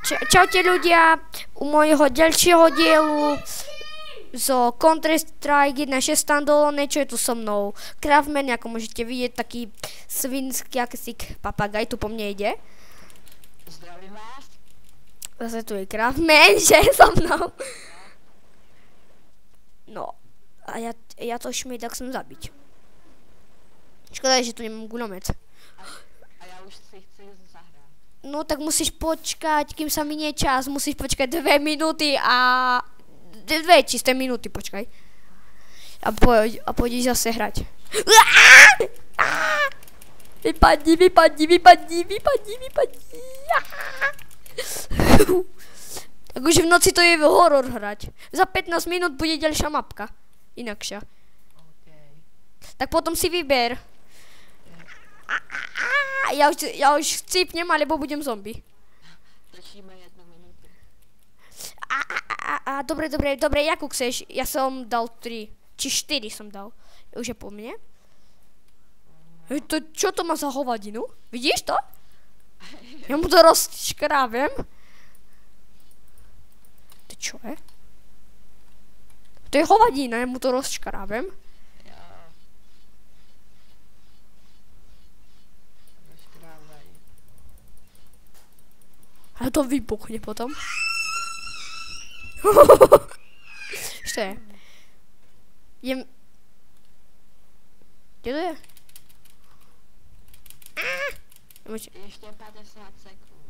Čaute ľudia, u môjho ďalšieho dielu zo Counter-Strike 1.6 Standalone, čo je tu so mnou Craftman, ako môžete vidieť, taký svinský akýsi papagaj, tu po mne ide. Zdravím vás. Zase tu je Craftman, že je so mnou. No, a ja to šmej tak chcem zabiť. Škoda je, že tu nemám guľomet. A ja už si chcem zahrať. No tak musíš počkať, kým sa minie čas, musíš počkať 2 minúty a 2 čisté minúty počkaj. A pôjdeš zase hrať. Vypadni. Tak už v noci to je horor hrať. Za 15 minút bude ďalšia mapka. Inakšia. Okay. Tak potom si vyber. Ja už chcípnem, alebo budem zombie. Točíme 1 minútu. Dobre, jakú chceš? Ja som dal 3, či 4 som dal. Už je po mne. Čo to má za hovadinu? Vidíš to? Ja mu to rozškrávem. To čo je? To je hovadina, ja mu to rozškrávem. A to vybuchne potom. Čo je? Kde to je? Ešte 50 sekúnd.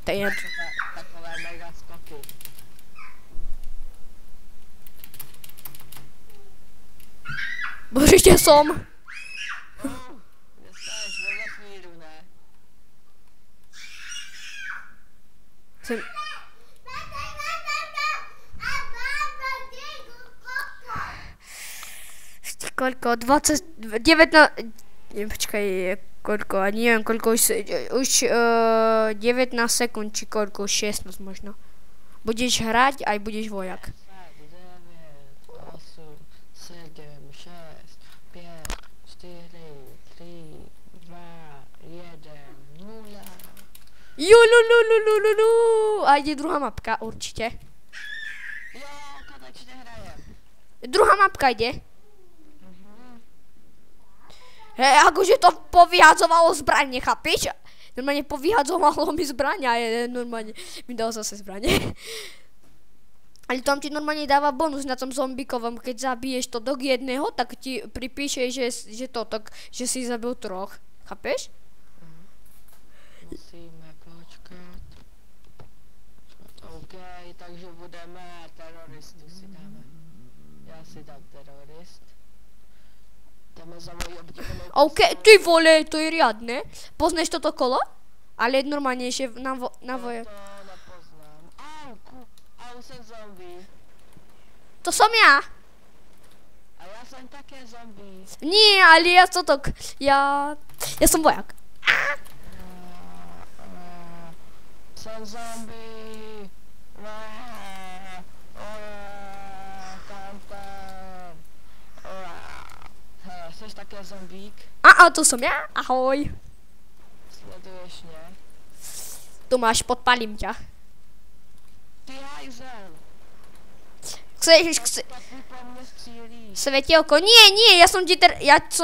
To je... Takové mega skoky. Bože, kde som? Nestáš vo vesmíru, ne? Sem... Koľko? 20... 19... Počkaj, koľko? A neviem, koľko už 19 sekúnd, či koľko? 16 možno. Budeš hrať, aj budeš vojak. 9, 8, 7, 6, 5, 4, 3, 2, 1, 0. Julululululu. A ide druhá mapka, určite. Jo, konečne hrajem. Druhá mapka ide. Hej, akože to povyhadzovalo zbraň, chápeš? Normálne povyhadzovalo mi zbraň a normálne mi dalo zase zbraň. Ale tam ti normálne dáva bonus na tom zombikovom, keď zabiješ to do jedného, tak ti pripíše, že si zabil 3, chápeš? Musíme počkať. OK, takže budeme teroristu si dáme. Ja si dám terorist. Dáme za moji obdivenou OK, ty vole, to je riadne. Poznáš toto kolo? Ale normálne ešte na voje. To nepoznám. Au, som zombie. To som ja. A ja som také zombie. Nie, ale ja som vojak. Som zombie. Seš také zombík? To som ja. Ahoj. Sleduješ mě? Tu máš, podpalím ťa. Ty hajzel. Chceš Papi po mne střílí. svetielko? Nie, ja som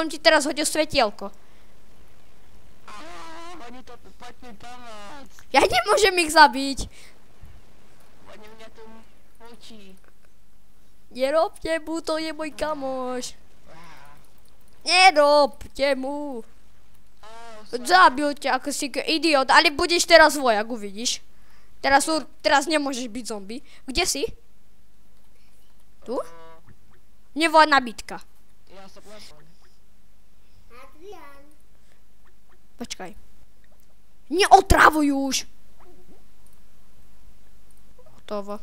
ti teraz hodil svetielko. Oni to, poď mi pomôcť. Ja nemôžem ich zabiť. Oni mňa tu mučí. Nerobte mu, to je môj kamoš. Nerobte mu. Zabil ťa ako si idiot, ale budeš teraz vojak, uvidíš. Teraz nemôžeš byť zombie. Kde si? Tu? Nevojná bitka. Ja som nesol. Počkaj. Neotravuj už. Hotovo.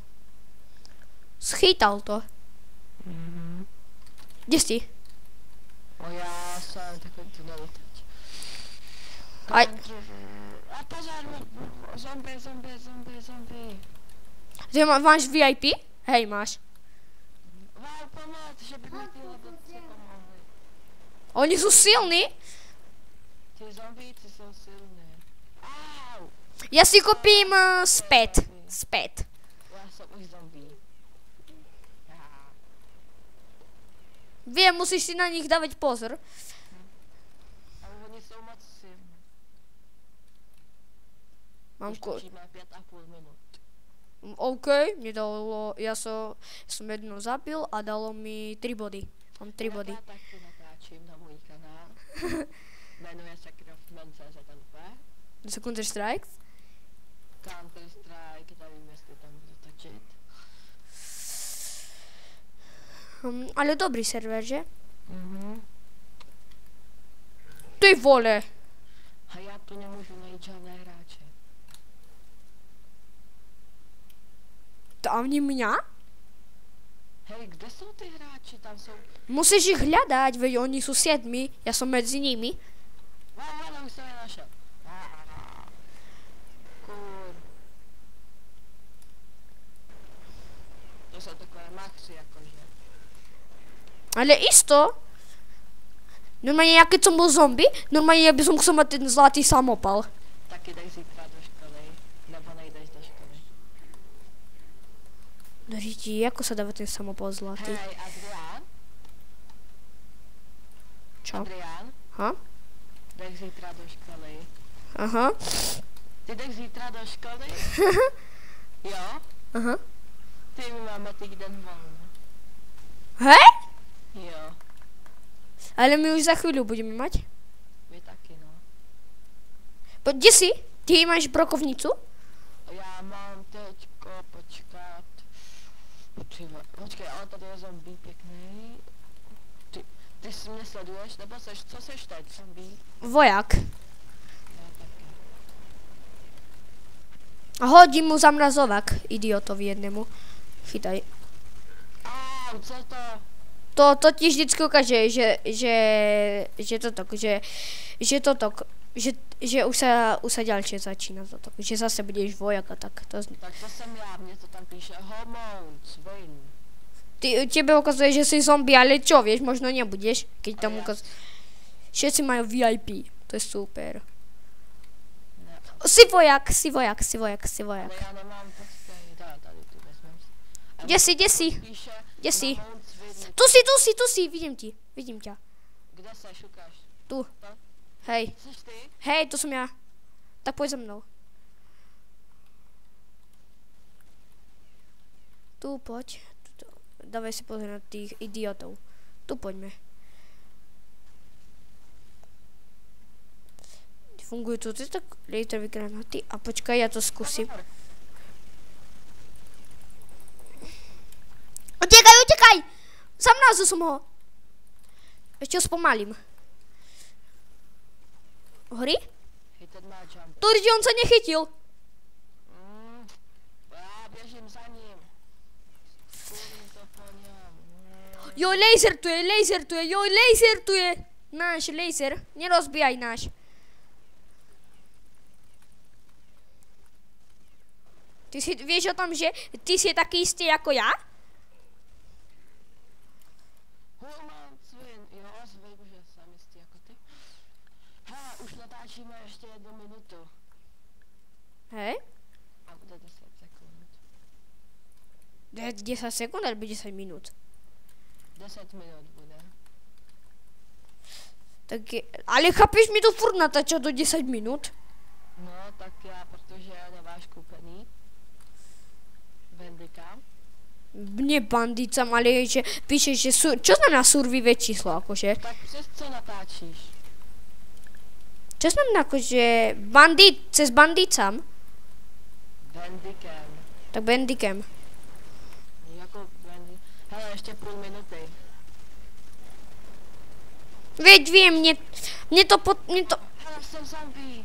Schytal to. Kde si? Ja som taký tu nalítať. Aj. A pozor, zombie. Máš VIP? Hej, máš. Val, pomôcť, že by mi ty hlebovce pomohli. Oni sú silní. Ty zombíci jsou silné. Au! Ja si kúpim späť. Ja som už zombie. Viem, musíš si na nich dávať pozor. Ale oni sú moc silní. Mám Už má 5,5 minút. OK, mne dalo, ja som jedno zabil a dalo mi 3 body. Mám 3 body. Ja taky natáčim na môj kanál. Menuje sa Craftman.cz. Counter Strike. Counter Strike, nevím, jestli tam budu točit. Ale dobrý server, že? Mhm. Ty vole. A já tu nemůžu najít žádné hráče. Tam nie mňa? Hej, kde jsou ty hráči? Tam jsou... Musíš ich hľadať, veď oni sú 7, ja som medzi nimi. Už jsem je našel. Kur. To jsou takové maxi, jakože. Ale isto. Normálne, ja keď som bol zombie, normálne ja by som chcel mať ten zlatý samopal. Taky dej zítra do školy. Nebo nejdeš do školy. Dožití, ako sa dáva ten samopal zlatý? Hej, Adrián? Čo? Adrián? Ha? Jdeš zítra do školy. Aha. Ty jdeš zítra do školy? Jo? Aha. Ty, my máme týden volno. Hej? Jo. Ale my už za chvíľu budeme mať. My taky, no. Kde si? Ty máš brokovnicu? Já mám teďko, počkat. Počkej, ale tady je zombie pěkný. Ty si mě sleduješ, nebo co seš teď, zombie? Vojak. Já taky. A hodím mu zamrazovák, idiotovi jednému. Chytaj. Au, co to? To ti vždycky ukáže, že už sa ďalšie začína toto, že zase budeš vojak a tak. Tak to jsem já, mě to tam píše hormone, swing. Tebe ukazuje, že si zombie, ale čo, vieš, možno nebudeš, keď tam ukazuje. Všetci majú VIP, to je super. Ne. Si vojak. Ale já nemám počkej, tady tu vezmem. Kde si? Píše Kde si? hormone swing. Tu si, vidím ťa. Kde seš, ukáž? Tu. To? Hej, Seš ty? to som ja. Tak poď za mnou. Tu poď. Dávaj si pozor na tých idiotov. Tu poďme. Fungujú tu tak laserové granáty. A počkaj, ja to skúsim. Utekaj! Zamrazil som ho. Ešte ho spomalím. Horí? Hej, ten má jump. Turdi, on sa nechytil. Já běžím za ním. Kurím to po něm. Jo, laser tu je. Náš laser. Nerozbijaj náš. Ty si, vieš o tom, že ty si taký istý ako ja? Hormone swing. Jo, vím, že jsem jistý jako ty. Hele, už natáčíme ještě 1 minutu. Hej? A bude 10 sekund. 10 sekúnd alebo 10 minút? 10 minut bude. Tak je, ale chápeš, mi to furt natáča do 10 minút? No, tak já, protože nemáš koupený. Bandicam. Nie bandicam, ale že píše, že čo znamená survivé číslo, akože? Tak přes co natáčíš? Čo znamená akože cez bandicam? Bandicam. Tak bandicam. Jako bandy. Hele, ještě půl minuty. Veď viem, mne to Hele, jsem zombie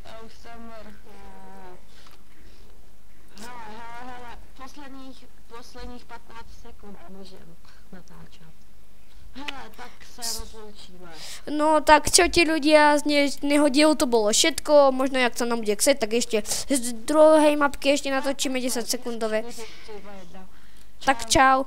a už jsem mrtvý. Hele, posledních 15 sekund můžem natáčet. Hele, tak se rozloučíme. No tak čo ti ľudia z dnešného dielu, to bolo všetko, možno jak sa nám bude chcieť, tak ešte z druhej mapky ešte natočíme 10 sekundové. Tak čau.